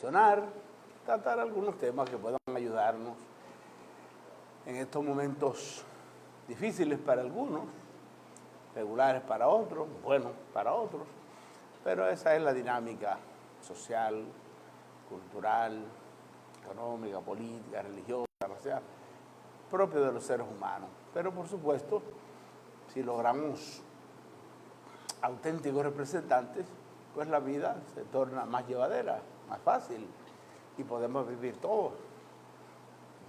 reflexionar, tratar algunos temas que puedan ayudarnos en estos momentos difíciles para algunos, regulares para otros, buenos para otros, pero esa es la dinámica social, cultural, económica, política, religiosa, racial, propio de los seres humanos. Pero por supuesto, si logramos auténticos representantes, pues la vida se torna más llevadera, más fácil, y podemos vivir todos.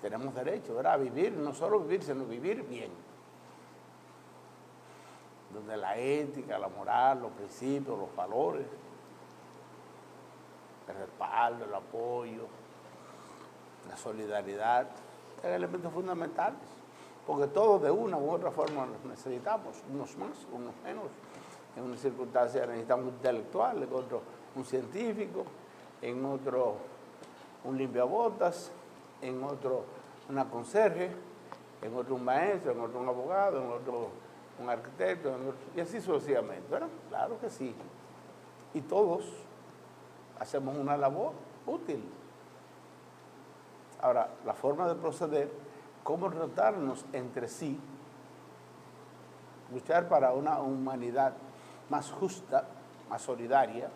Tenemos derecho, ¿verdad?, a vivir, no solo vivir, sino vivir bien. Donde la ética, la moral, los principios, los valores, el respaldo, el apoyo, la solidaridad, son elementos fundamentales, porque todos de una u otra forma los necesitamos, unos más, unos menos. En una circunstancia necesitamos un intelectual, en otro un científico, en otro un limpiabotas, en otro una conserje, en otro un maestro, en otro un abogado, en otro un arquitecto, en otro, y así sucesivamente, ¿verdad? Claro que sí. Y todos hacemos una labor útil. Ahora, la forma de proceder, cómo tratarnos entre sí, luchar para una humanidad más justa, más solidaria,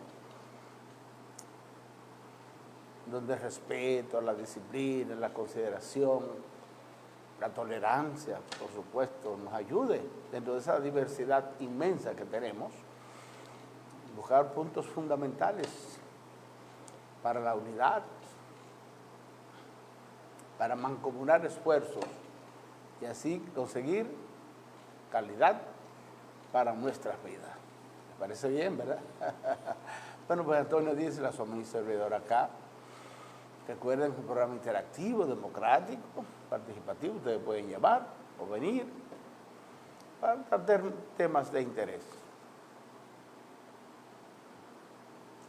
donde el respeto, la disciplina, la consideración, la tolerancia, por supuesto, nos ayude dentro de esa diversidad inmensa que tenemos, buscar puntos fundamentales para la unidad, para mancomunar esfuerzos y así conseguir calidad para nuestras vidas. ¿Me parece bien, verdad? Bueno, pues Antonio Díaz, la mi servidor acá. Recuerden que es un programa interactivo, democrático, participativo. Ustedes pueden llamar o venir para tratar temas de interés.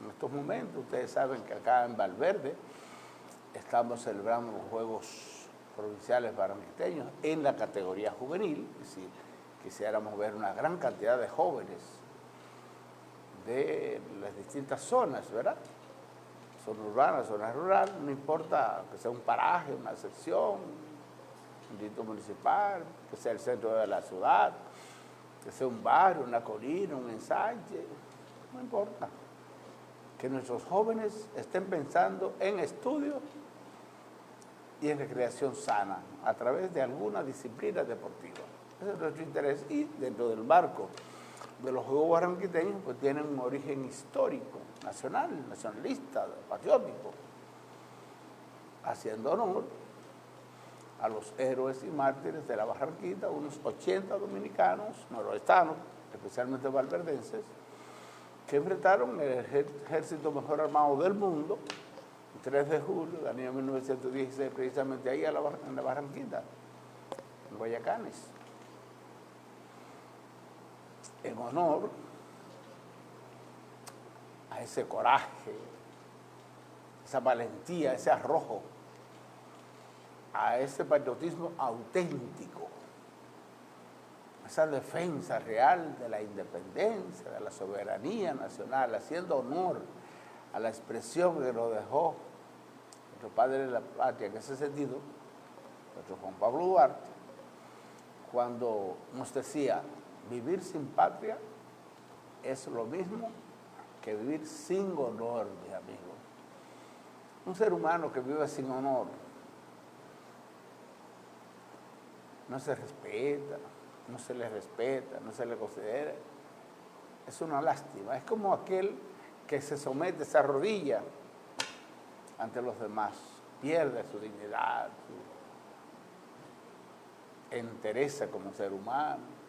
En estos momentos, ustedes saben que acá en Valverde estamos celebrando los Juegos Provinciales Barranquiteños en la categoría juvenil, es decir, quisiéramos ver una gran cantidad de jóvenes de las distintas zonas, ¿verdad? Zona urbana, zona rural, no importa que sea un paraje, una sección, un distrito municipal, que sea el centro de la ciudad, que sea un barrio, una colina, un ensanche, no importa. Que nuestros jóvenes estén pensando en estudio y en recreación sana a través de alguna disciplina deportiva. Ese es nuestro interés y dentro del marco de los Juegos Barranquiteños pues tienen un origen histórico, nacional, nacionalista, patriótico, haciendo honor a los héroes y mártires de la Barranquita, unos 80 dominicanos, noroestanos, especialmente valverdenses, que enfrentaron el ejército mejor armado del mundo, el 3 de julio del año 1916, precisamente ahí en la Barranquita, en Guayacanes, en honor a ese coraje, esa valentía, ese arrojo, a ese patriotismo auténtico, esa defensa real de la independencia, de la soberanía nacional, haciendo honor a la expresión que nos dejó nuestro padre de la patria, en ese sentido, nuestro Juan Pablo Duarte, cuando nos decía, vivir sin patria es lo mismo que vivir sin honor, mis amigos. Un ser humano que vive sin honor no se respeta, no se le respeta, no se le considera. Es una lástima. Es como aquel que se somete, se arrodilla ante los demás, pierde su dignidad, su entereza como ser humano.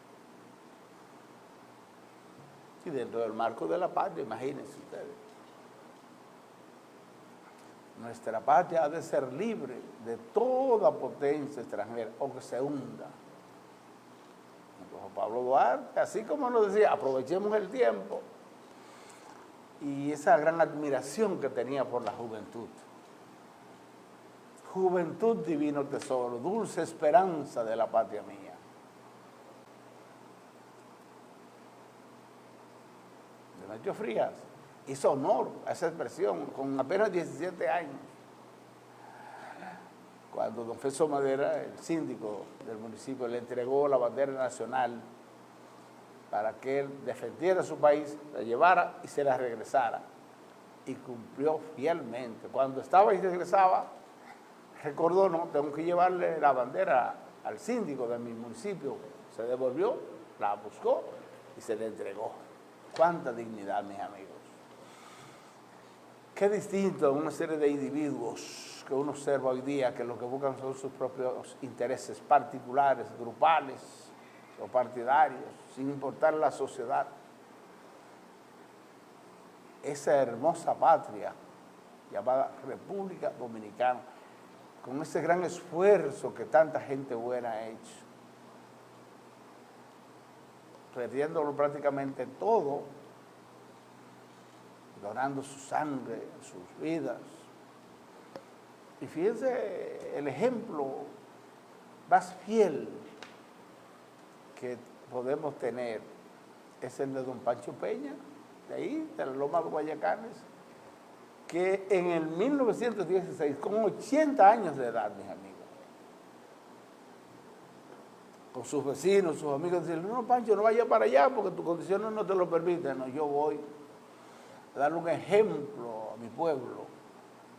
Y dentro del marco de la patria, imagínense ustedes. Nuestra patria ha de ser libre de toda potencia extranjera o que se hunda. Juan Pablo Duarte, así como nos decía, aprovechemos el tiempo y esa gran admiración que tenía por la juventud. Juventud, divino tesoro, dulce esperanza de la patria mía. De Nacho Frías, hizo honor a esa expresión con apenas 17 años. Cuando don Feso Madera, el síndico del municipio, le entregó la bandera nacional para que él defendiera su país, la llevara y se la regresara. Y cumplió fielmente. Cuando estaba y regresaba, recordó, no, tengo que llevarle la bandera al síndico de mi municipio. Se devolvió, la buscó y se le entregó. Cuánta dignidad, mis amigos. Qué distinto a una serie de individuos que uno observa hoy día, que lo que buscan son sus propios intereses particulares, grupales o partidarios, sin importar la sociedad. Esa hermosa patria llamada República Dominicana, con ese gran esfuerzo que tanta gente buena ha hecho, perdiéndolo prácticamente todo, donando su sangre, sus vidas. Y fíjense el ejemplo más fiel que podemos tener es el de don Pancho Peña, de ahí, de la Loma de Guayacanes, que en el 1916, con 80 años de edad, mis amigos, con sus vecinos, sus amigos, decían, no, Pancho, no vaya para allá porque tus condiciones no te lo permiten. No, yo voy a darle un ejemplo a mi pueblo,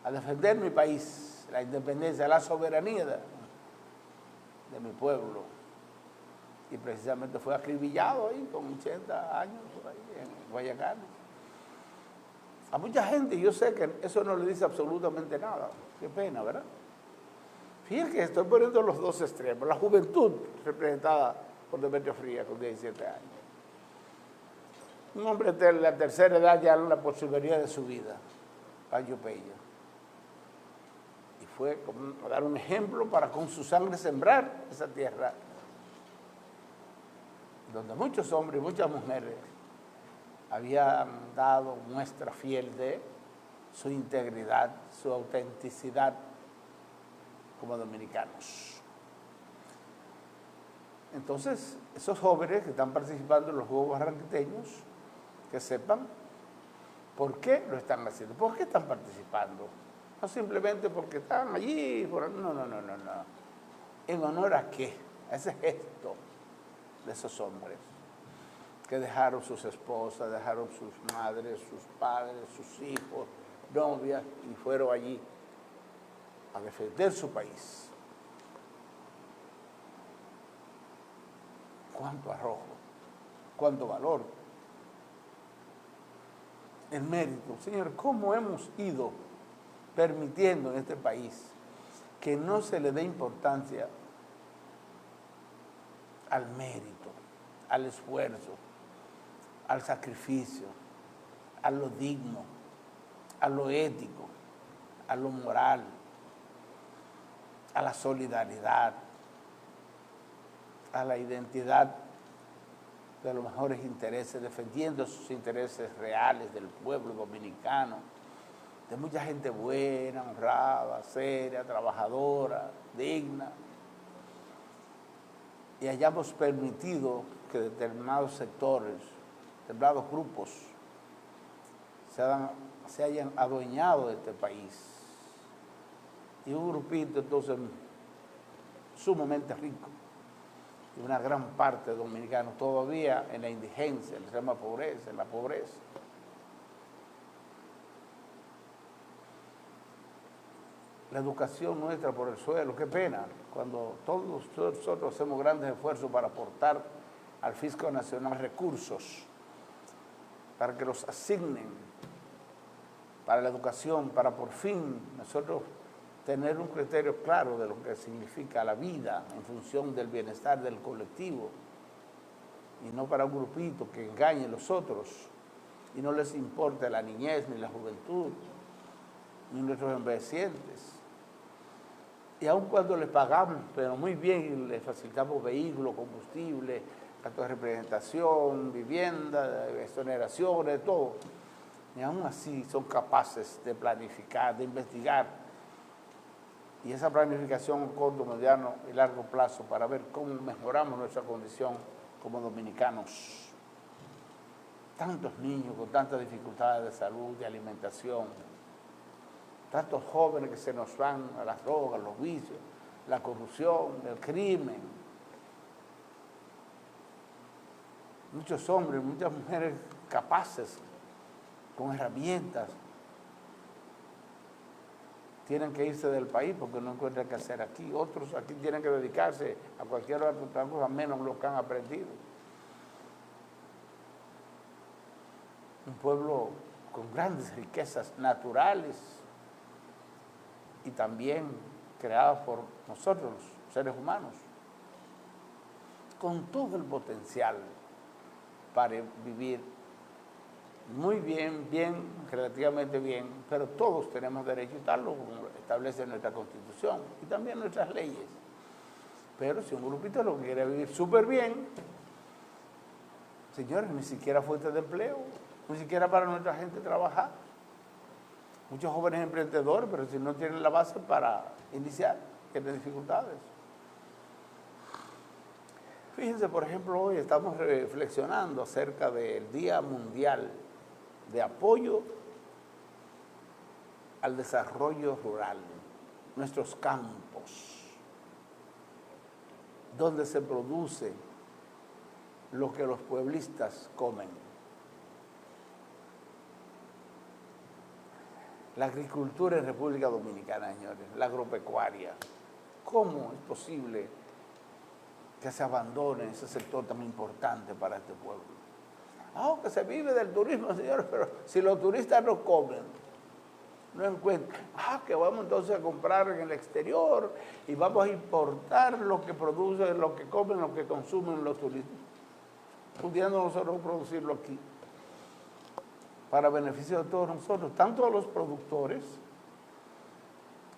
a defender mi país, la independencia, la soberanía de mi pueblo. Y precisamente fue acribillado ahí con 80 años por ahí en Guayacanes. A mucha gente yo sé que eso no le dice absolutamente nada. Qué pena, ¿verdad? Fíjense que estoy poniendo los dos extremos. La juventud representada por Demetrio Frías con 17 años. Un hombre de la tercera edad ya en la posibilidad de su vida, Pancho Peña. Y fue a dar un ejemplo para con su sangre sembrar esa tierra donde muchos hombres y muchas mujeres habían dado muestra fiel de su integridad, su autenticidad como dominicanos. Entonces, esos jóvenes que están participando en los Juegos Barranquiteños, que sepan por qué lo están haciendo, por qué están participando. No simplemente porque están allí, no. ¿En honor a qué? A ese gesto de esos hombres que dejaron sus esposas, dejaron sus madres, sus padres, sus hijos, novias, y fueron allí a defender su país. Cuánto arrojo, cuánto valor. El mérito. Señor, ¿cómo hemos ido permitiendo en este país que no se le dé importancia al mérito, al esfuerzo, al sacrificio, a lo digno, a lo ético, a lo moral, a la solidaridad, a la identidad de los mejores intereses, defendiendo sus intereses reales del pueblo dominicano, de mucha gente buena, honrada, seria, trabajadora, digna, y hayamos permitido que determinados sectores, determinados grupos se hayan adueñado de este país. Y un grupito entonces sumamente rico, y una gran parte de dominicanos todavía en la indigencia, en la extrema pobreza, en la pobreza. La educación nuestra por el suelo, qué pena, cuando todos nosotros hacemos grandes esfuerzos para aportar al Fisco Nacional recursos, para que los asignen para la educación, para por fin nosotros tener un criterio claro de lo que significa la vida en función del bienestar del colectivo, y no para un grupito que engañe a los otros y no les importe la niñez, ni la juventud, ni nuestros envejecientes. Y aun cuando les pagamos, pero muy bien, les facilitamos vehículos, combustible, actos de representación, vivienda, exoneraciones, de todo, y aún así son capaces de planificar, de investigar, y esa planificación a corto, mediano y largo plazo para ver cómo mejoramos nuestra condición como dominicanos. tantos niños con tantas dificultades de salud, de alimentación, tantos jóvenes que se nos van a las drogas, los vicios, la corrupción, el crimen. Muchos hombres, muchas mujeres capaces, con herramientas, tienen que irse del país porque no encuentran qué hacer aquí. Otros aquí tienen que dedicarse a cualquier otra cosa, menos lo que han aprendido. Un pueblo con grandes riquezas naturales y también creadas por nosotros, los seres humanos, con todo el potencial para vivir muy bien, relativamente bien, pero todos tenemos derecho a tal como establece nuestra Constitución y también nuestras leyes. Pero si un grupito lo que quiere vivir súper bien, señores, ni siquiera fuente de empleo, ni siquiera para nuestra gente trabajar. Muchos jóvenes emprendedores, pero si no tienen la base para iniciar, tienen dificultades. Fíjense, por ejemplo, hoy estamos reflexionando acerca del Día Mundial de Apoyo al Desarrollo Rural, nuestros campos, donde se produce lo que los pueblistas comen. La agricultura en República Dominicana, señores, la agropecuaria. ¿Cómo es posible que se abandone ese sector tan importante para este pueblo? Que se vive del turismo, señores, pero si los turistas no comen, no encuentran. Que vamos entonces a comprar en el exterior y vamos a importar lo que producen, lo que comen, lo que consumen los turistas, pudiendo nosotros producirlo aquí, para beneficio de todos nosotros, tanto de los productores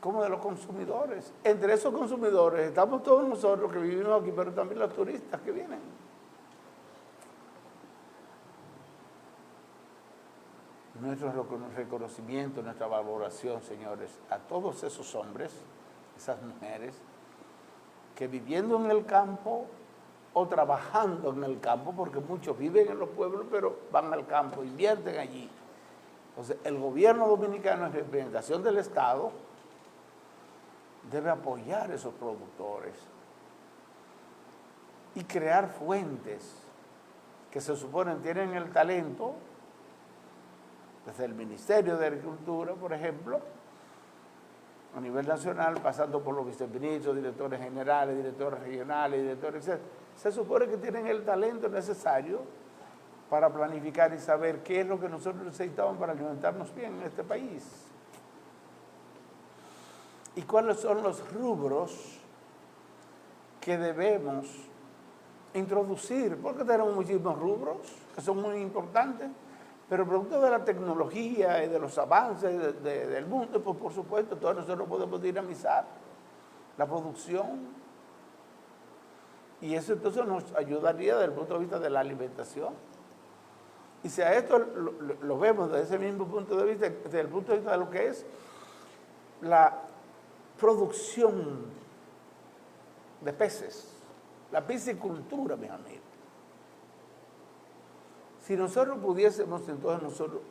como de los consumidores. Entre esos consumidores estamos todos nosotros que vivimos aquí, pero también los turistas que vienen. Nuestro reconocimiento, nuestra valoración, señores, a todos esos hombres, esas mujeres, que viviendo en el campo o trabajando en el campo, porque muchos viven en los pueblos, pero van al campo, invierten allí. Entonces, el gobierno dominicano, en representación del Estado, debe apoyar a esos productores y crear fuentes que se suponen tienen el talento, desde el Ministerio de Agricultura, por ejemplo, a nivel nacional, pasando por los viceministros, directores generales, directores regionales, directores, etc. Se supone que tienen el talento necesario para planificar y saber qué es lo que nosotros necesitamos para alimentarnos bien en este país. Y cuáles son los rubros que debemos introducir, porque tenemos muchísimos rubros que son muy importantes, pero producto de la tecnología y de los avances del mundo, pues por supuesto, todos nosotros podemos dinamizar la producción. Y eso entonces nos ayudaría desde el punto de vista de la alimentación. Y si a esto lo vemos desde ese mismo punto de vista, desde el punto de vista de lo que es la producción de peces, la piscicultura, mis amigos. Si nosotros pudiésemos entonces nosotros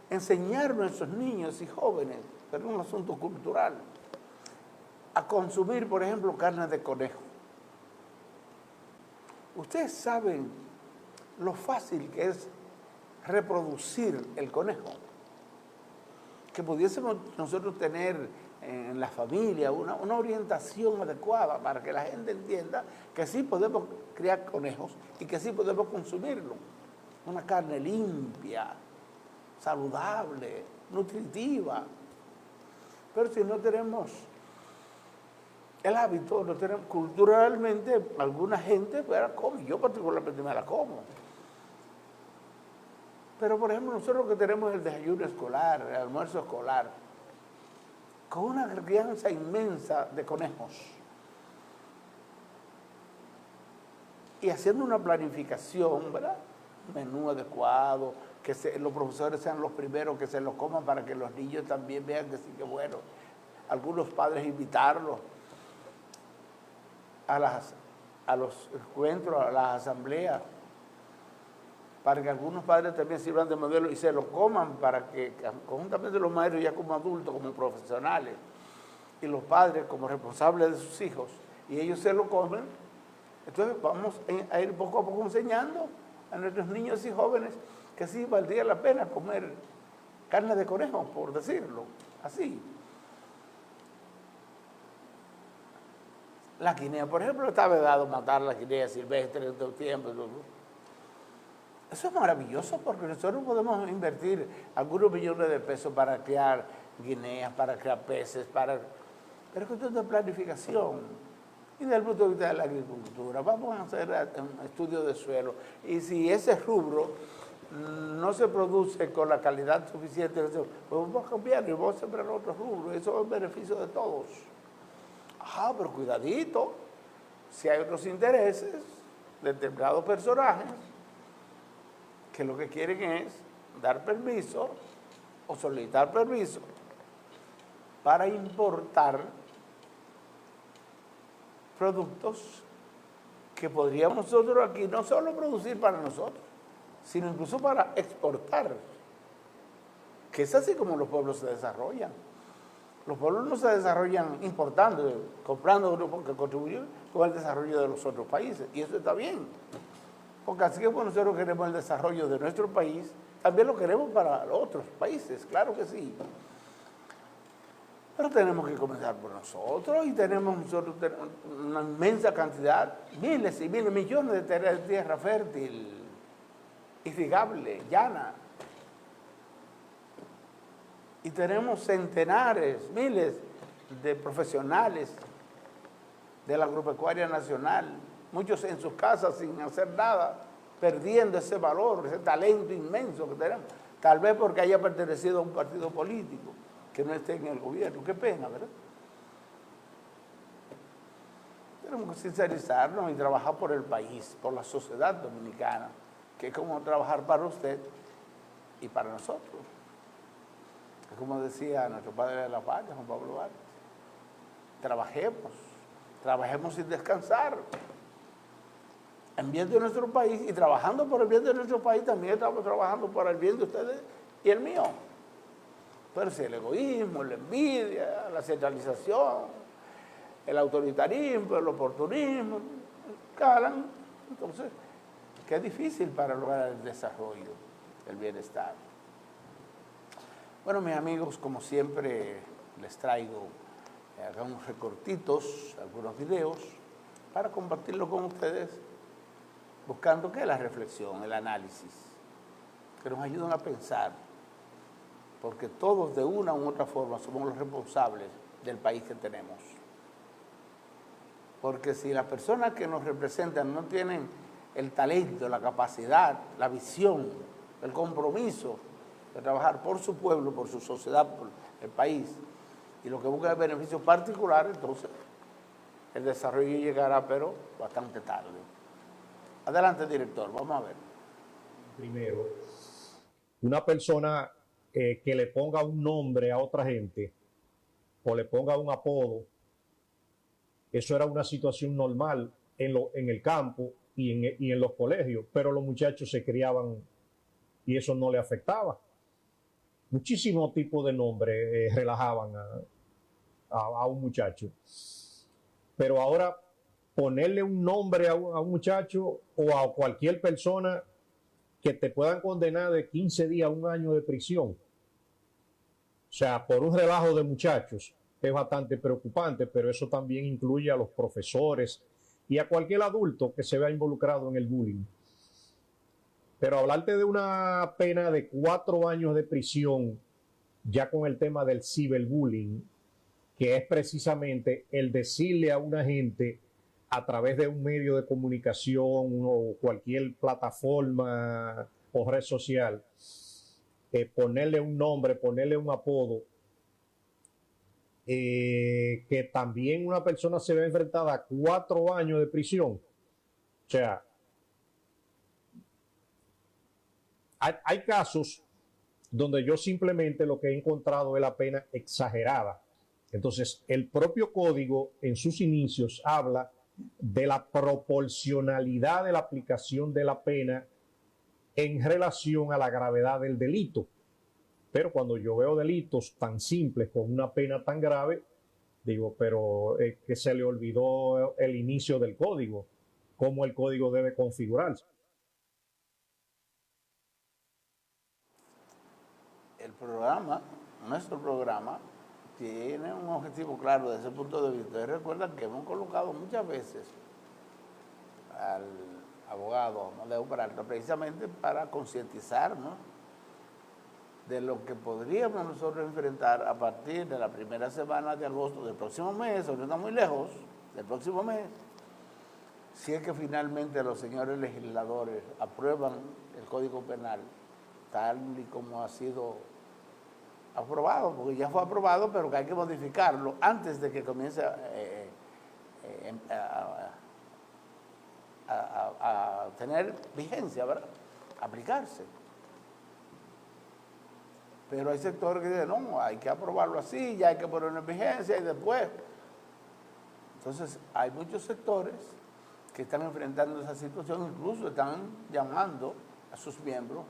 enseñar a nuestros niños y jóvenes, pero es un asunto cultural, a consumir, por ejemplo, carne de conejo. Ustedes saben lo fácil que es reproducir el conejo. Que pudiésemos nosotros tener en la familia una orientación adecuada para que la gente entienda que sí podemos criar conejos y que sí podemos consumirlo. Una carne limpia, saludable, nutritiva. Pero si no tenemos el hábito, no tenemos, culturalmente, alguna gente pues, la come. Yo particularmente me la como. Pero, por ejemplo, nosotros que tenemos el desayuno escolar, el almuerzo escolar, con una crianza inmensa de conejos, y haciendo una planificación, ¿verdad? Menú adecuado, que los profesores sean los primeros que se lo coman para que los niños también vean que sí que bueno. Algunos padres invitarlos a los encuentros, a las asambleas, para que algunos padres también sirvan de modelo y se lo coman, para que conjuntamente los maestros ya como adultos, como profesionales, y los padres como responsables de sus hijos, y ellos se lo comen. Entonces vamos a ir poco a poco enseñando a nuestros niños y jóvenes que sí valdría la pena comer carne de conejo, por decirlo así. La guinea, por ejemplo, está vedado matar la guinea silvestre en todo tiempo. Eso es maravilloso porque nosotros podemos invertir algunos millones de pesos para criar guineas, para criar peces, pero es cuestión de planificación. Y desde el punto de vista de la agricultura, vamos a hacer un estudio de suelo. Y si ese rubro no se produce con la calidad suficiente, pues vamos a cambiarlo y vamos a sembrar otro rubro. Eso es un beneficio de todos. Pero cuidadito, si hay otros intereses de determinados personajes que lo que quieren es dar permiso o solicitar permiso para importar productos que podríamos nosotros aquí no solo producir para nosotros, sino incluso para exportar, que es así como los pueblos se desarrollan. Los pueblos no se desarrollan importando, comprando, porque contribuyen con el desarrollo de los otros países, y eso está bien. Porque así como nosotros queremos el desarrollo de nuestro país, también lo queremos para otros países, claro que sí. Pero tenemos que comenzar por nosotros y tenemos nosotros una inmensa cantidad, miles y miles, millones de tierra fértil, irrigable, llana. Y tenemos centenares, miles de profesionales de la agropecuaria nacional, muchos en sus casas sin hacer nada, perdiendo ese valor, ese talento inmenso que tenemos, tal vez porque haya pertenecido a un partido político que no esté en el gobierno. Qué pena, ¿verdad? Tenemos que sincerizarnos y trabajar por el país, por la sociedad dominicana, que es como trabajar para usted y para nosotros. Es como decía nuestro padre de la patria, Juan Pablo Vargas, trabajemos sin descansar en bien de nuestro país, y trabajando por el bien de nuestro país también estamos trabajando por el bien de ustedes y el mío. Pero si el egoísmo, la envidia, la centralización, el autoritarismo, el oportunismo, calan, entonces, qué difícil para lograr el desarrollo, el bienestar. Bueno, mis amigos, como siempre, les traigo algunos recortitos, algunos videos, para compartirlo con ustedes, buscando que la reflexión, el análisis, que nos ayuden a pensar, porque todos de una u otra forma somos los responsables del país que tenemos. Porque si las personas que nos representan no tienen el talento, la capacidad, la visión, el compromiso de trabajar por su pueblo, por su sociedad, por el país, y lo que busca es beneficio particular, entonces el desarrollo llegará, pero bastante tarde. Adelante, director, vamos a ver. Primero, una persona que le ponga un nombre a otra gente o le ponga un apodo, eso era una situación normal en el campo y en los colegios, pero los muchachos se criaban y eso no le afectaba. Muchísimos tipos de nombres relajaban a un muchacho. Pero ahora ponerle un nombre a un muchacho o a cualquier persona que te puedan condenar de 15 días a un año de prisión. O sea, por un relajo de muchachos es bastante preocupante, pero eso también incluye a los profesores y a cualquier adulto que se vea involucrado en el bullying. Pero hablarte de una pena de 4 años de prisión, ya con el tema del ciberbullying, que es precisamente el decirle a una gente a través de un medio de comunicación o cualquier plataforma o red social, ponerle un nombre, ponerle un apodo, que también una persona se ve enfrentada a 4 años de prisión. O sea, hay casos donde yo simplemente lo que he encontrado es la pena exagerada. Entonces, el propio código en sus inicios habla de la proporcionalidad de la aplicación de la pena en relación a la gravedad del delito. Pero cuando yo veo delitos tan simples con una pena tan grave, digo, pero que se le olvidó el inicio del código, cómo el código debe configurarse. El programa, nuestro programa, tiene un objetivo claro desde ese punto de vista. Ustedes recuerdan que hemos colocado muchas veces al abogado Amadeo Peralta precisamente para concientizarnos de lo que podríamos nosotros enfrentar a partir de la primera semana de agosto del próximo mes, o no está muy lejos, del próximo mes, si es que finalmente los señores legisladores aprueban el Código Penal tal y como ha sido aprobado, porque ya fue aprobado, pero que hay que modificarlo antes de que comience a tener vigencia, ¿verdad? Aplicarse. Pero hay sectores que dicen, no, hay que aprobarlo así, ya hay que ponerlo en vigencia y después. Entonces, hay muchos sectores que están enfrentando esa situación, incluso están llamando a sus miembros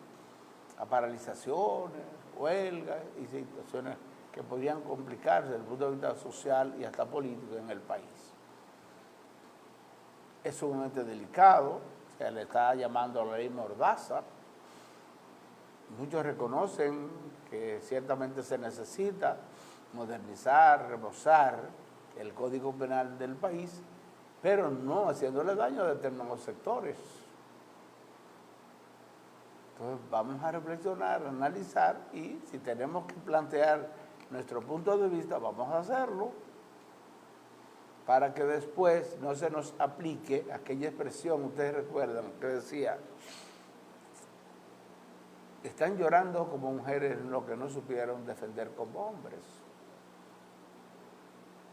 a paralizaciones, huelgas y situaciones que podrían complicarse desde el punto de vista social y hasta político en el país. Es sumamente delicado, se le está llamando a la ley Mordaza. Muchos reconocen que ciertamente se necesita modernizar, remozar el Código Penal del país, pero no haciéndole daño a determinados sectores. Entonces vamos a reflexionar, analizar y si tenemos que plantear nuestro punto de vista, vamos a hacerlo para que después no se nos aplique aquella expresión, ustedes recuerdan, que decía, están llorando como mujeres lo que no supieron defender como hombres.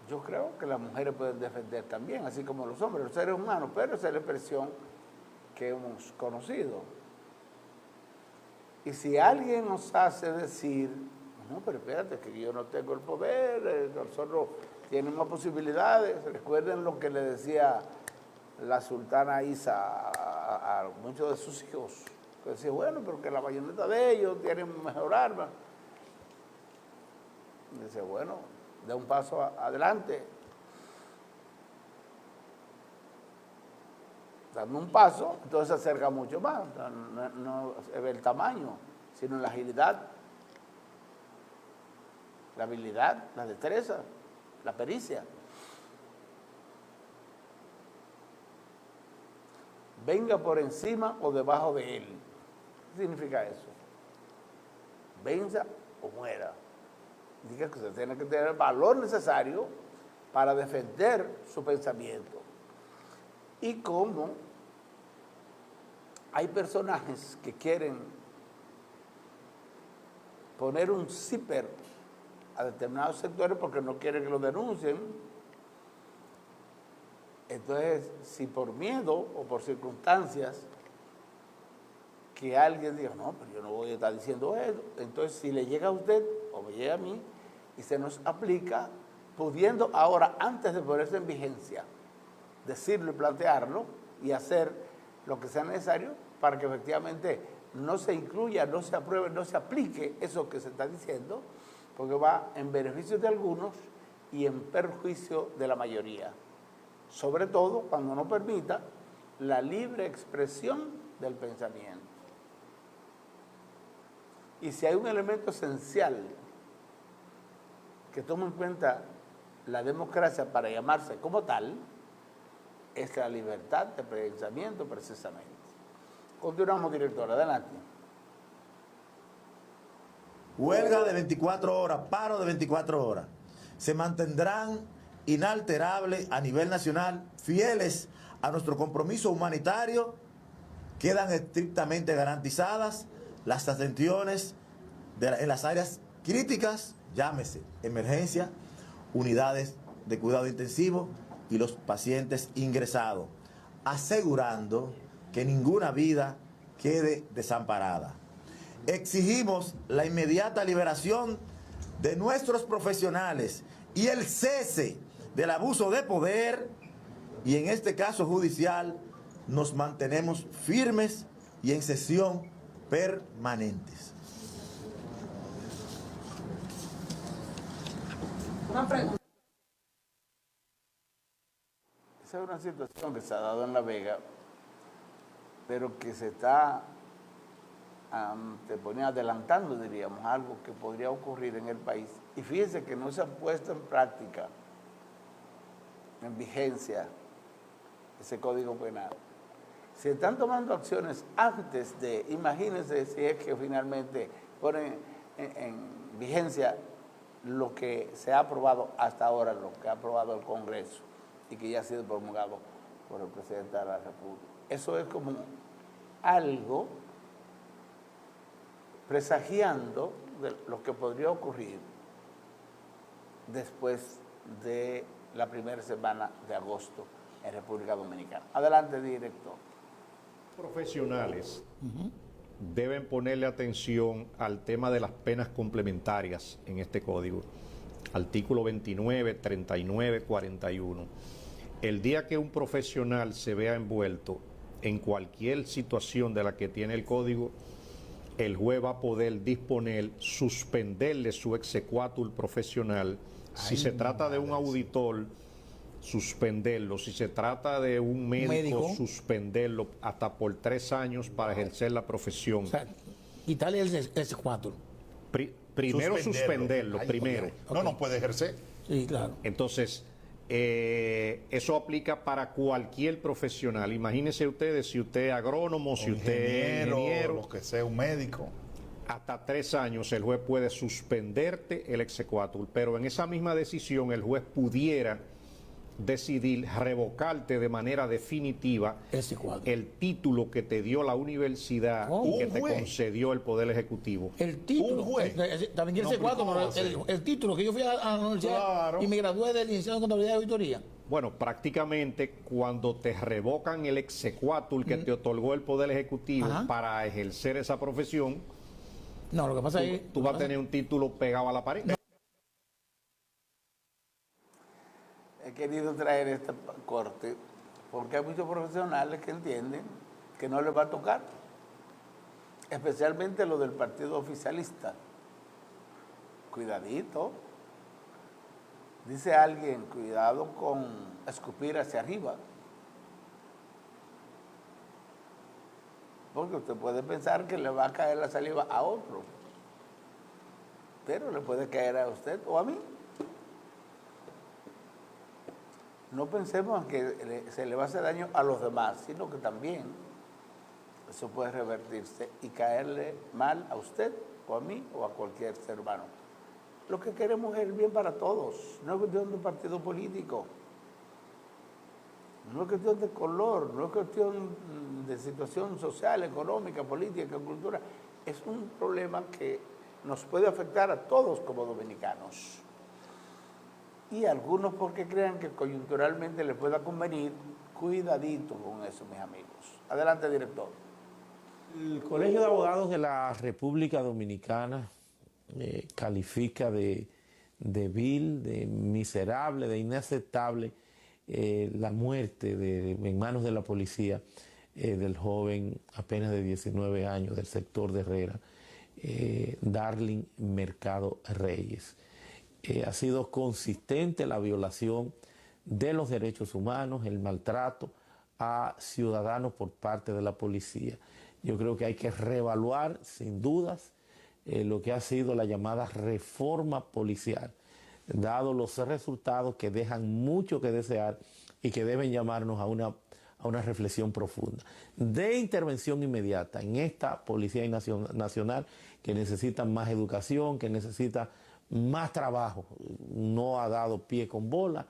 Yo creo que las mujeres pueden defender también, así como los hombres, los seres humanos, pero esa es la expresión que hemos conocido. Y si alguien nos hace decir, no, pero espérate, que yo no tengo el poder, nosotros tenemos posibilidades, recuerden lo que le decía la sultana Isa a muchos de sus hijos, que decía, bueno, pero que la bayoneta de ellos tienen mejor arma. Y dice, bueno, da un paso adelante. Dando un paso, entonces se acerca mucho más. No es el tamaño, sino la agilidad, la habilidad, la destreza, la pericia. Venga por encima o debajo de él. ¿Qué significa eso? Venza o muera. Diga que usted tiene que tener el valor necesario para defender su pensamiento. Y como hay personajes que quieren poner un zipper a determinados sectores porque no quieren que lo denuncien, entonces si por miedo o por circunstancias que alguien diga, no, pero yo no voy a estar diciendo eso, entonces si le llega a usted o me llega a mí y se nos aplica, pudiendo ahora, antes de ponerse en vigencia, decirlo y plantearlo y hacer lo que sea necesario para que efectivamente no se incluya, no se apruebe, no se aplique eso que se está diciendo, porque va en beneficio de algunos y en perjuicio de la mayoría. Sobre todo cuando no permita la libre expresión del pensamiento. Y si hay un elemento esencial que toma en cuenta la democracia para llamarse como tal, es la libertad de pensamiento precisamente. Continuamos, director, adelante. Huelga de 24 horas, paro de 24 horas. Se mantendrán inalterables a nivel nacional, fieles a nuestro compromiso humanitario. Quedan estrictamente garantizadas las atenciones en las áreas críticas, llámese emergencia, unidades de cuidado intensivo y los pacientes ingresados, asegurando que ninguna vida quede desamparada. Exigimos la inmediata liberación de nuestros profesionales y el cese del abuso de poder, y en este caso judicial nos mantenemos firmes y en sesión permanentes. Esa es una situación que se ha dado en La Vega, pero que se está adelantando, diríamos, algo que podría ocurrir en el país. Y fíjense que no se ha puesto en práctica, en vigencia, ese Código Penal. Se están tomando acciones antes de, imagínense si es que finalmente ponen en vigencia lo que se ha aprobado hasta ahora, lo que ha aprobado el Congreso y que ya ha sido promulgado por el presidente de la República. Eso es como algo presagiando de lo que podría ocurrir después de la primera semana de agosto en República Dominicana. Adelante, director. Profesionales deben ponerle atención al tema de las penas complementarias en este código. Artículo 29, 39, 41. El día que un profesional se vea envuelto en cualquier situación de la que tiene el código, el juez va a poder disponer, suspenderle su exequatur profesional. Si se trata de un auditor, suspenderlo. Si se trata de un médico, suspenderlo hasta por 3 años para ejercer la profesión. O sea, quitarle el exequatur. Primero suspenderlo, primero. Okay. No puede ejercer. Sí, claro. Entonces, eso aplica para cualquier profesional. Imagínense ustedes, si usted es agrónomo, si usted es ingeniero, lo que sea, un médico. Hasta 3 años el juez puede suspenderte el exequatur, pero en esa misma decisión el juez pudiera decidir revocarte de manera definitiva el título que te dio la universidad y que te concedió el Poder Ejecutivo. El título. Un juez. También quiere el título que yo fui a la universidad y me gradué de licenciado en contabilidad y auditoría. Bueno, prácticamente cuando te revocan el exequatur que te otorgó el Poder Ejecutivo para ejercer esa profesión, no, lo que pasa es tú vas a tener un título pegado a la pared. He querido traer este corte porque hay muchos profesionales que entienden que no les va a tocar, especialmente los del partido oficialista. Cuidadito. Dice alguien, cuidado con escupir hacia arriba. Porque usted puede pensar que le va a caer la saliva a otro, pero le puede caer a usted o a mí. No pensemos que se le va a hacer daño a los demás, sino que también eso puede revertirse y caerle mal a usted o a mí o a cualquier ser humano. Lo que queremos es el bien para todos, no es cuestión de un partido político, no es cuestión de color, no es cuestión de situación social, económica, política, cultural. Es un problema que nos puede afectar a todos como dominicanos. Y algunos porque crean que coyunturalmente les pueda convenir, cuidadito con eso, mis amigos. Adelante, director. El Colegio de Abogados de la República Dominicana califica de vil, de miserable, de inaceptable la muerte en manos de la policía del joven apenas de 19 años del sector de Herrera, Darling Mercado Reyes. Ha sido consistente la violación de los derechos humanos, el maltrato a ciudadanos por parte de la policía. Yo creo que hay que reevaluar, sin dudas, lo que ha sido la llamada reforma policial, dado los resultados que dejan mucho que desear y que deben llamarnos a una reflexión profunda de intervención inmediata en esta Policía Nacional, que necesita más educación, que necesita más trabajo. No ha dado pie con bola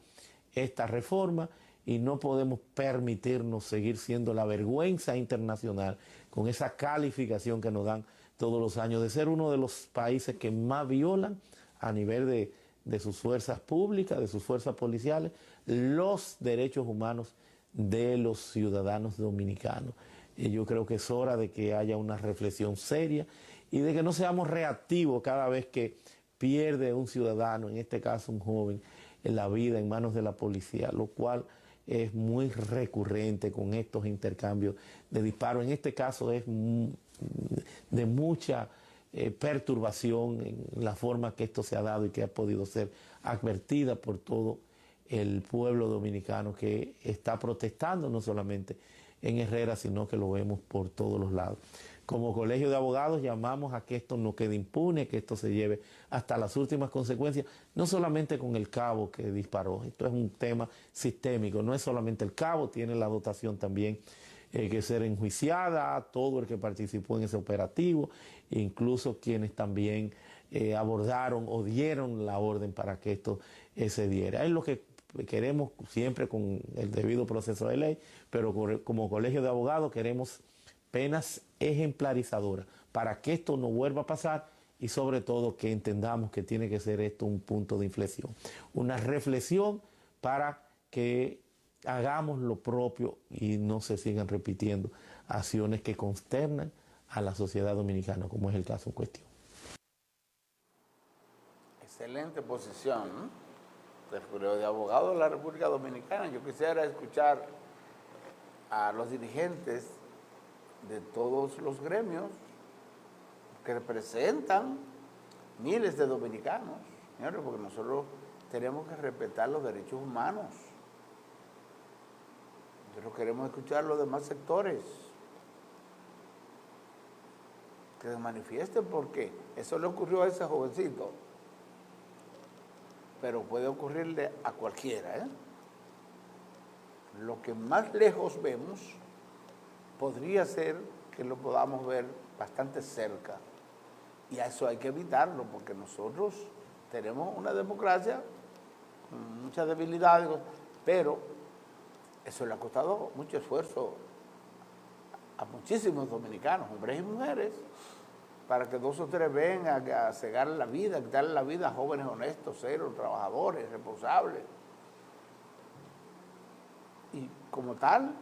esta reforma y no podemos permitirnos seguir siendo la vergüenza internacional con esa calificación que nos dan todos los años de ser uno de los países que más violan a nivel de sus fuerzas públicas, de sus fuerzas policiales, los derechos humanos de los ciudadanos dominicanos. Y yo creo que es hora de que haya una reflexión seria y de que no seamos reactivos cada vez que pierde un ciudadano, en este caso un joven, en la vida en manos de la policía, lo cual es muy recurrente con estos intercambios de disparos. En este caso es de mucha perturbación en la forma que esto se ha dado y que ha podido ser advertida por todo el pueblo dominicano que está protestando, no solamente en Herrera, sino que lo vemos por todos los lados. Como colegio de abogados llamamos a que esto no quede impune, que esto se lleve hasta las últimas consecuencias, no solamente con el cabo que disparó, esto es un tema sistémico, no es solamente el cabo, tiene la dotación también que ser enjuiciada, todo el que participó en ese operativo, incluso quienes también abordaron o dieron la orden para que esto se diera. Es lo que queremos siempre con el debido proceso de ley, pero como colegio de abogados queremos penas ejemplarizadoras para que esto no vuelva a pasar y sobre todo que entendamos que tiene que ser esto un punto de inflexión, una reflexión para que hagamos lo propio y no se sigan repitiendo acciones que consternan a la sociedad dominicana, como es el caso en cuestión. Excelente posición, ¿no?, del Colegio de Abogados de la República Dominicana. Yo quisiera escuchar a los dirigentes de todos los gremios que representan miles de dominicanos, señores, porque nosotros tenemos que respetar los derechos humanos. Nosotros queremos escuchar a los demás sectores que se manifiesten, porque eso le ocurrió a ese jovencito, pero puede ocurrirle a cualquiera, ¿eh? Lo que más lejos vemos podría ser que lo podamos ver bastante cerca, y a eso hay que evitarlo, porque nosotros tenemos una democracia con muchas debilidades, pero eso le ha costado mucho esfuerzo a muchísimos dominicanos, hombres y mujeres, para que 2 o 3 vengan a cegar la vida, a quitarle la vida a jóvenes honestos, serios, trabajadores, responsables. Y como tal,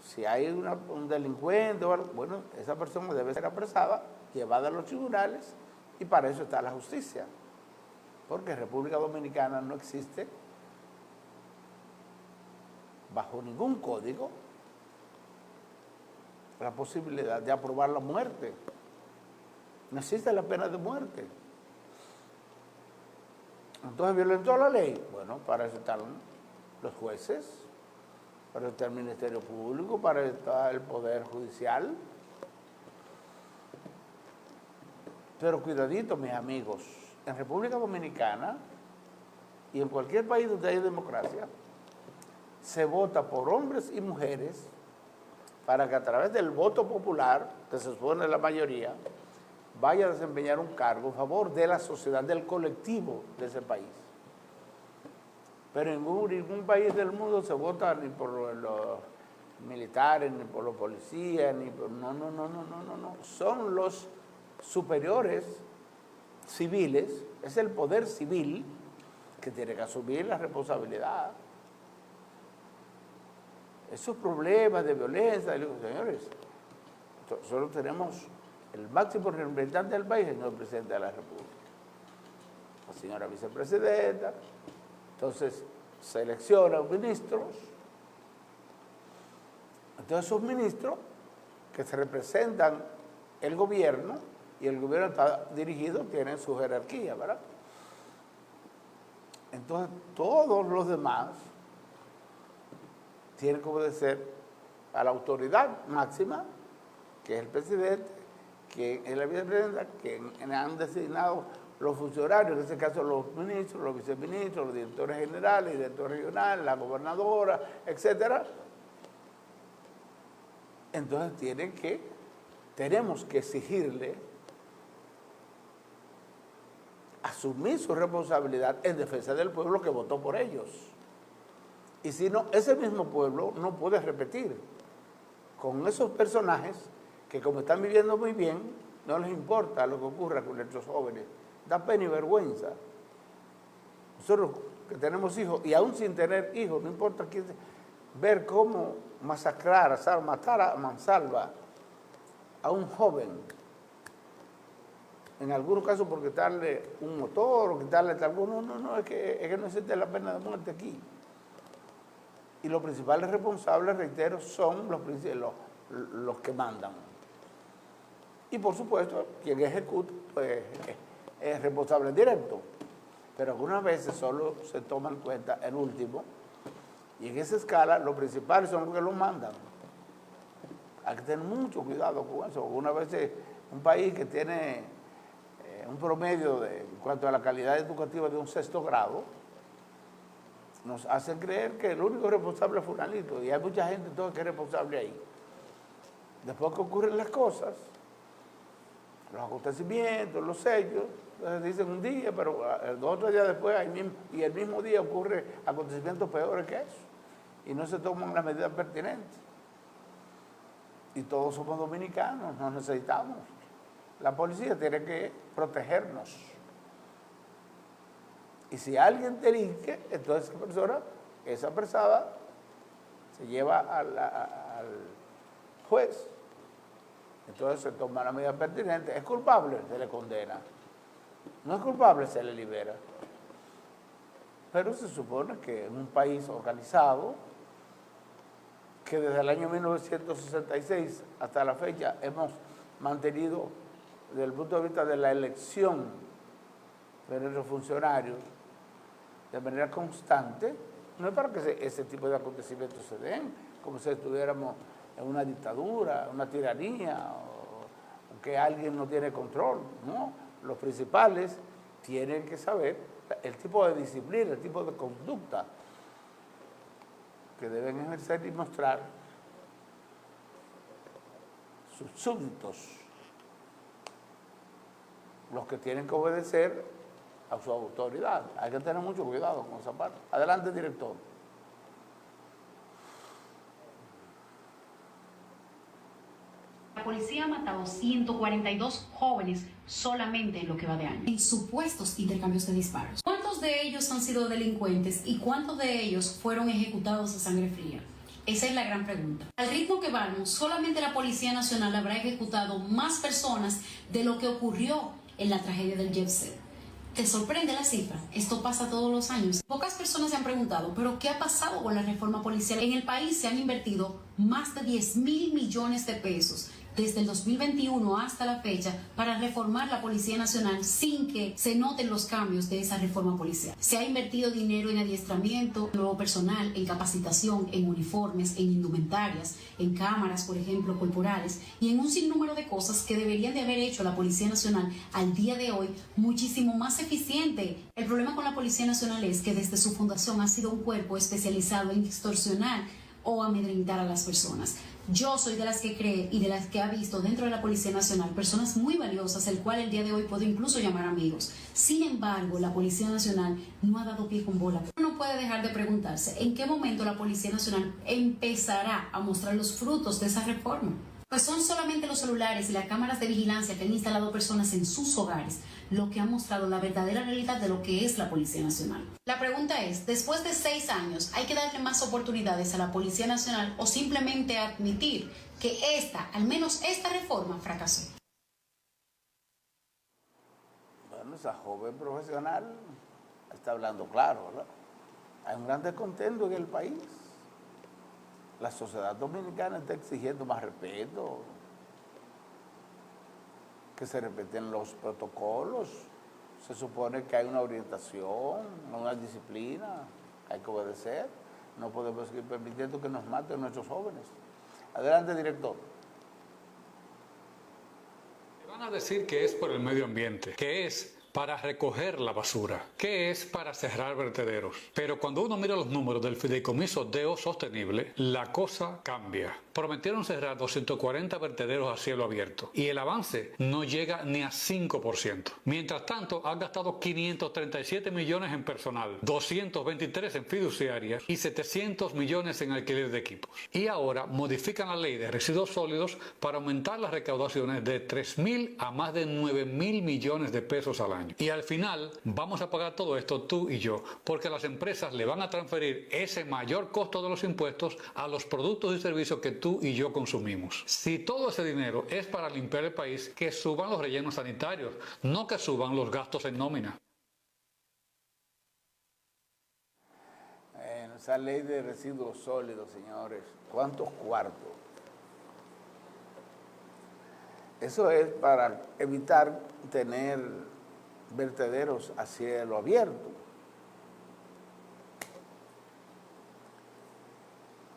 si hay un delincuente o algo, bueno, esa persona debe ser apresada, llevada a los tribunales, y para eso está la justicia. Porque en República Dominicana no existe, bajo ningún código, la posibilidad de aprobar la muerte. No existe la pena de muerte. Entonces, ¿violentó la ley? Bueno, para eso están los jueces, para eso está el Ministerio Público, para eso está el Poder Judicial. Pero cuidadito, mis amigos, en República Dominicana y en cualquier país donde haya democracia, se vota por hombres y mujeres para que a través del voto popular, que se supone la mayoría, vaya a desempeñar un cargo a favor de la sociedad, del colectivo de ese país. Pero en ningún país del mundo se vota ni por los militares, ni por los policías, ni por... No. Son los superiores civiles, es el poder civil que tiene que asumir la responsabilidad. Esos problemas de violencia, señores, nosotros tenemos el máximo representante del país, el señor presidente de la República, la señora vicepresidenta. Entonces, selecciona ministros. Entonces, esos ministros que se representan el gobierno, y el gobierno está dirigido, tienen su jerarquía, ¿verdad? Entonces, todos los demás tienen que obedecer a la autoridad máxima, que es el presidente, que es la vicepresidenta, que han designado los funcionarios, en este caso los ministros, los viceministros, los directores generales, directores regionales, la gobernadora, etcétera. Entonces tenemos que exigirle asumir su responsabilidad en defensa del pueblo que votó por ellos. Y si no, ese mismo pueblo no puede repetir con esos personajes que, como están viviendo muy bien, no les importa lo que ocurra con nuestros jóvenes. Da pena y vergüenza. Nosotros que tenemos hijos, y aún sin tener hijos, no importa quién, ver cómo masacrar, matar a mansalva a un joven, en algunos casos por quitarle un motor o quitarle tal. No, es que no existe la pena de muerte aquí. Y los principales responsables, reitero, son los que mandan. Y por supuesto, quien ejecuta pues, es responsable directo. Pero algunas veces solo se toma en cuenta el último. Y en esa escala, los principales son los que los mandan. Hay que tener mucho cuidado con eso. Algunas veces un país que tiene un promedio en cuanto a la calidad educativa de un 6º grado, nos hacen creer que el único responsable es fulanito. Y hay mucha gente entonces que es responsable ahí. Después que ocurren las cosas, los acontecimientos, los hechos, entonces dicen un día, pero 2 o 3 días después, y el mismo día ocurre acontecimientos peores que eso. Y no se toman las medidas pertinentes. Y todos somos dominicanos, nos necesitamos. La policía tiene que protegernos. Y si alguien delinque, entonces esa persona se lleva al juez. Entonces se toma la medida pertinente. ¿Es culpable? Se le condena. No es culpable, se le libera. Pero se supone que en un país organizado, que desde el año 1966 hasta la fecha hemos mantenido, desde el punto de vista de la elección de nuestros funcionarios, de manera constante, no es para que ese tipo de acontecimientos se den, como si estuviéramos en una dictadura, una tiranía, o que alguien no tiene control. No, los principales tienen que saber el tipo de disciplina, el tipo de conducta que deben ejercer y mostrar sus súbditos, los que tienen que obedecer a su autoridad. Hay que tener mucho cuidado con esa parte. Adelante, director. La policía ha matado 142 jóvenes solamente en lo que va de año, en supuestos intercambios de disparos. ¿Cuántos de ellos han sido delincuentes y cuántos de ellos fueron ejecutados a sangre fría? Esa es la gran pregunta. Al ritmo que vamos, solamente la Policía Nacional habrá ejecutado más personas de lo que ocurrió en la tragedia del Jet Set. ¿Te sorprende la cifra? Esto pasa todos los años. Pocas personas se han preguntado, ¿pero qué ha pasado con la reforma policial? En el país se han invertido más de 10.000 millones de pesos desde el 2021 hasta la fecha para reformar la Policía Nacional sin que se noten los cambios de esa reforma policial. Se ha invertido dinero en adiestramiento, nuevo personal, en capacitación, en uniformes, en indumentarias, en cámaras, por ejemplo, corporales, y en un sinnúmero de cosas que deberían de haber hecho la Policía Nacional al día de hoy muchísimo más eficiente. El problema con la Policía Nacional es que desde su fundación ha sido un cuerpo especializado en extorsionar o amedrentar a las personas. Yo soy de las que cree y de las que ha visto dentro de la Policía Nacional personas muy valiosas, el cual el día de hoy puedo incluso llamar amigos. Sin embargo, la Policía Nacional no ha dado pie con bola. Uno no puede dejar de preguntarse en qué momento la Policía Nacional empezará a mostrar los frutos de esa reforma. Pues son solamente los celulares y las cámaras de vigilancia que han instalado personas en sus hogares lo que ha mostrado la verdadera realidad de lo que es la Policía Nacional. La pregunta es, después de 6 años, ¿hay que darle más oportunidades a la Policía Nacional o simplemente admitir que al menos esta reforma fracasó? Bueno, esa joven profesional está hablando claro, ¿verdad? Hay un gran descontento en el país. La sociedad dominicana está exigiendo más respeto, que se respeten los protocolos. Se supone que hay una orientación, una disciplina que hay que obedecer. No podemos seguir permitiendo que nos maten nuestros jóvenes. Adelante, director. Van a decir que es por el medio ambiente, que es para recoger la basura, que es para cerrar vertederos. Pero cuando uno mira los números del Fideicomiso DEO Sostenible, la cosa cambia. Prometieron cerrar 240 vertederos a cielo abierto y el avance no llega ni a 5%. Mientras tanto, han gastado 537 millones en personal, 223 en fiduciarias y 700 millones en alquiler de equipos. Y ahora modifican la ley de residuos sólidos para aumentar las recaudaciones de 3.000 a más de 9.000 millones de pesos al año. Y al final vamos a pagar todo esto tú y yo, porque las empresas le van a transferir ese mayor costo de los impuestos a los productos y servicios que tú y yo consumimos. Si todo ese dinero es para limpiar el país, que suban los rellenos sanitarios, no que suban los gastos en nómina. Esa ley de residuos sólidos, señores, ¿cuántos cuartos? Eso es para evitar tener vertederos a cielo abierto.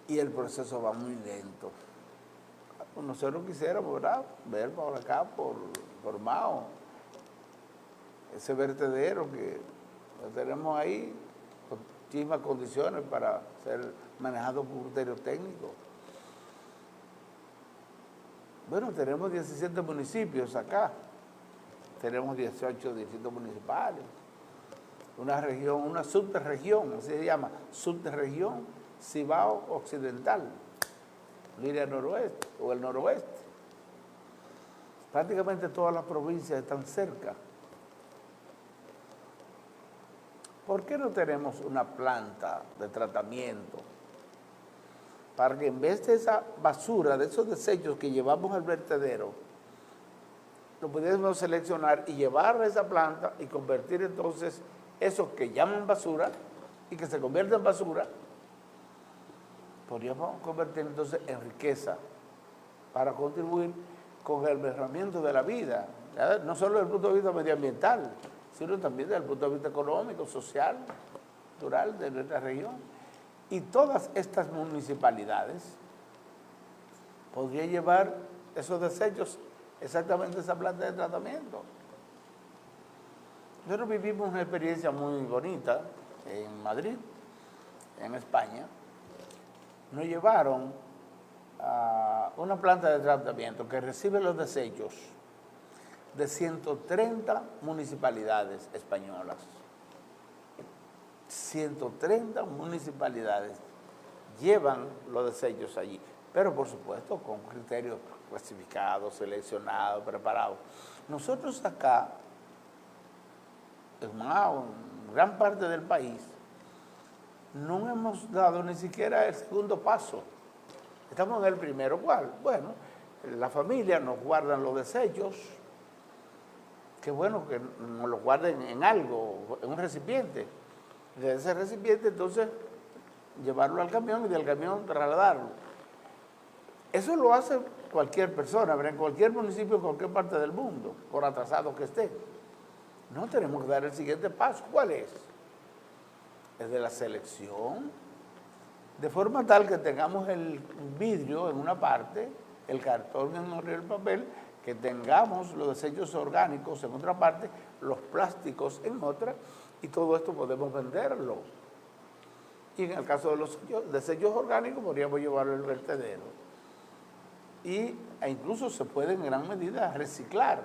Y el proceso va muy lento. Nosotros quisiéramos, ¿verdad?, ver por acá, por Mao, ese vertedero que lo tenemos ahí, con muchísimas condiciones para ser manejado por criterios técnicos. Bueno, tenemos 17 municipios acá, tenemos 18 distritos municipales, una región, una subregión, así se llama, subregión Cibao Occidental, línea noroeste o el noroeste. Prácticamente todas las provincias están cerca. ¿Por qué no tenemos una planta de tratamiento para que en vez de esa basura, de esos desechos que llevamos al vertedero, lo pudiésemos seleccionar y llevar a esa planta y convertir entonces eso que llaman basura y que se convierte en basura, podríamos convertir entonces en riqueza para contribuir con el mejoramiento de la vida, ¿verdad? No solo desde el punto de vista medioambiental, sino también desde el punto de vista económico, social, cultural de nuestra región. Y todas estas municipalidades podrían llevar esos desechos exactamente a esa planta de tratamiento. Nosotros vivimos una experiencia muy bonita en Madrid, en España. Nos llevaron a una planta de tratamiento que recibe los desechos de 130 municipalidades españolas. 130 municipalidades llevan los desechos allí, pero por supuesto con criterios clasificados, seleccionados, preparados. Nosotros acá, en gran parte del país, no hemos dado ni siquiera el segundo paso. Estamos en el primero. ¿Cuál? Bueno, la familia nos guardan los desechos. Qué bueno que nos los guarden en algo, en un recipiente. De ese recipiente, entonces, llevarlo al camión y del camión trasladarlo. Eso lo hace cualquier persona, ¿verdad? En cualquier municipio, en cualquier parte del mundo, por atrasado que esté. No tenemos que dar el siguiente paso. ¿Cuál es? Es de la selección, de forma tal que tengamos el vidrio en una parte, el cartón en otra y el papel, que tengamos los desechos orgánicos en otra parte, los plásticos en otra, y todo esto podemos venderlo. Y en el caso de los desechos orgánicos podríamos llevarlo al vertedero. E incluso se puede en gran medida reciclar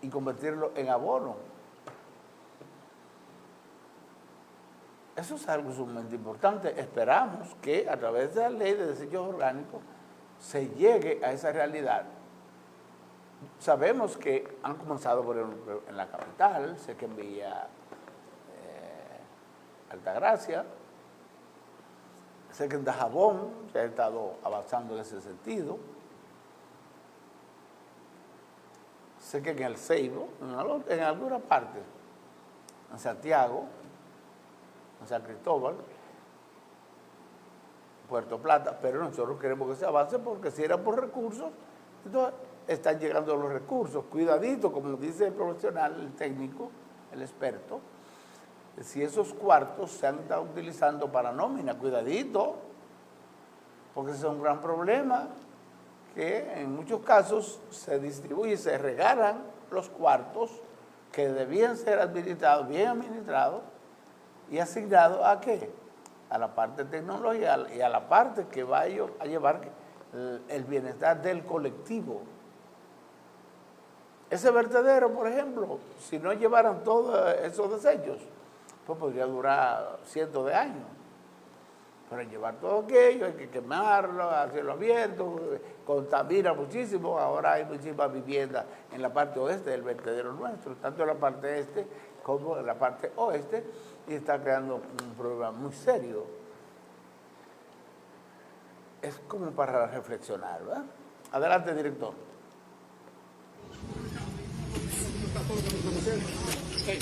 y convertirlo en abono. Eso es algo sumamente importante. Esperamos que a través de la ley de desechos orgánicos se llegue a esa realidad. Sabemos que han comenzado, por ejemplo, en la capital, sé que en Villa Altagracia, sé que en Dajabón se ha estado avanzando en ese sentido, sé que en el Ceibo, en alguna parte, en Santiago, en San Cristóbal, Puerto Plata, pero nosotros queremos que se avance porque si era por recursos, entonces están llegando los recursos. Cuidadito, como dice el profesional, el técnico, el experto, si esos cuartos se han estado utilizando para nómina, cuidadito, porque ese es un gran problema, que en muchos casos se distribuye, se regalan los cuartos que debían ser administrados, bien administrados, y asignado ¿a qué? A la parte tecnológica y a la parte que va a llevar el bienestar del colectivo. Ese vertedero, por ejemplo, si no llevaran todos esos desechos, pues podría durar cientos de años. Pero llevar todo aquello, hay que quemarlo, a cielo abierto, contamina muchísimo. Ahora hay muchísimas viviendas en la parte oeste del vertedero nuestro, tanto en la parte este como en la parte oeste, y está creando un problema muy serio. Es como para reflexionar, ¿verdad? Adelante, director.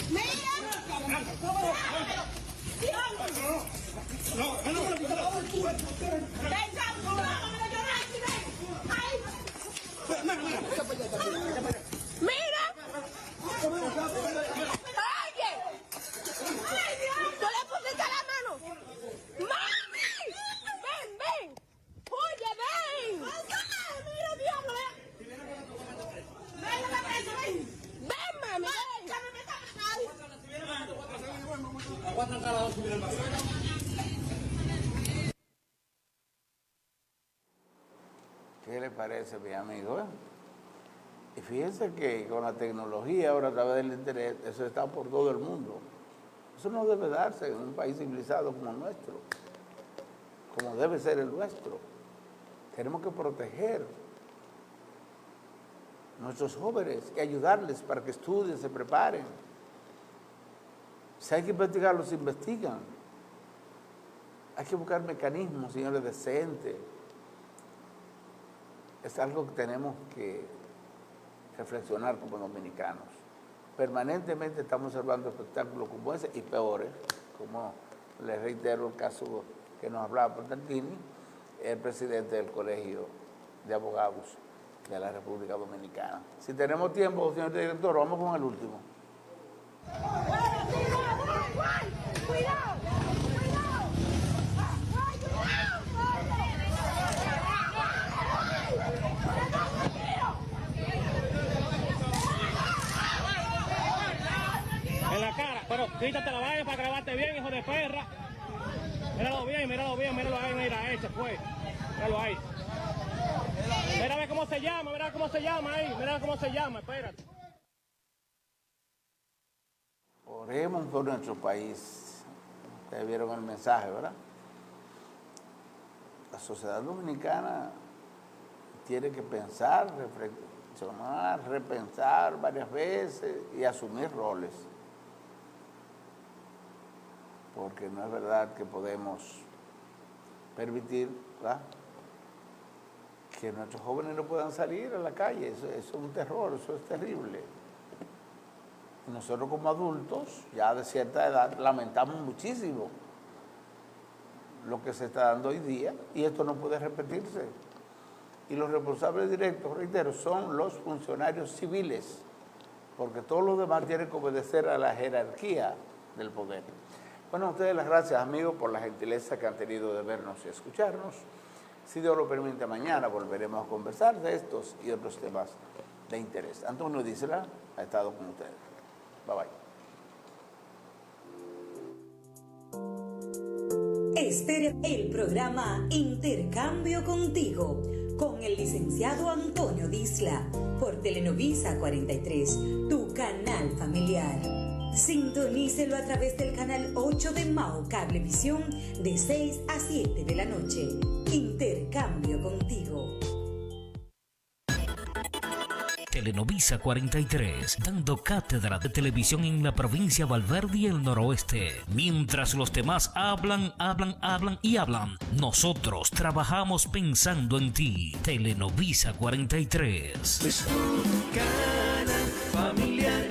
¡Mira! ¿Qué le parece, mi amigo? Y fíjense que con la tecnología ahora a través del internet, eso está por todo el mundo. Eso no debe darse en un país civilizado como el nuestro, como debe ser el nuestro. Tenemos que proteger a nuestros jóvenes y ayudarles para que estudien, se preparen. Si hay que investigarlos, se investigan. Hay que buscar mecanismos, señores, decentes. Es algo que tenemos que reflexionar como dominicanos. Permanentemente estamos observando espectáculos como ese y peores, como les reitero el caso que nos hablaba Portantini, el presidente del Colegio de Abogados de la República Dominicana. Si tenemos tiempo, señor director, vamos con el último. En la cara, pero quítate la vaina para grabarte bien, hijo de perra. Míralo bien, míralo ahí, mira, ese fue. Míralo ahí. Mira a ver cómo se llama, mira cómo se llama ahí, mira cómo se llama, espérate. Oremos por nuestro país. Ustedes vieron el mensaje, ¿verdad? La sociedad dominicana tiene que pensar, reflexionar, repensar varias veces y asumir roles. Porque no es verdad que podemos permitir, ¿verdad?, que nuestros jóvenes no puedan salir a la calle. Eso es un terror, eso es terrible. Y nosotros como adultos, ya de cierta edad, lamentamos muchísimo lo que se está dando hoy día y esto no puede repetirse. Y los responsables directos, reitero, son los funcionarios civiles, porque todos los demás tienen que obedecer a la jerarquía del poder. Bueno, a ustedes las gracias, amigos, por la gentileza que han tenido de vernos y escucharnos. Si Dios lo permite, mañana volveremos a conversar de estos y otros temas de interés. Antonio Dísela ha estado con ustedes. Bye bye. Espera el programa Intercambio Contigo con el licenciado Antonio Disla por Telenovisa 43, tu canal familiar. Sintonícelo a través del canal 8 de Mao Cablevisión de 6 a 7 de la noche. Intercambio Contigo. Telenovisa 43, dando cátedra de televisión en la provincia Valverde y el noroeste. Mientras los demás hablan, nosotros trabajamos pensando en ti. Telenovisa 43. Canal familiar.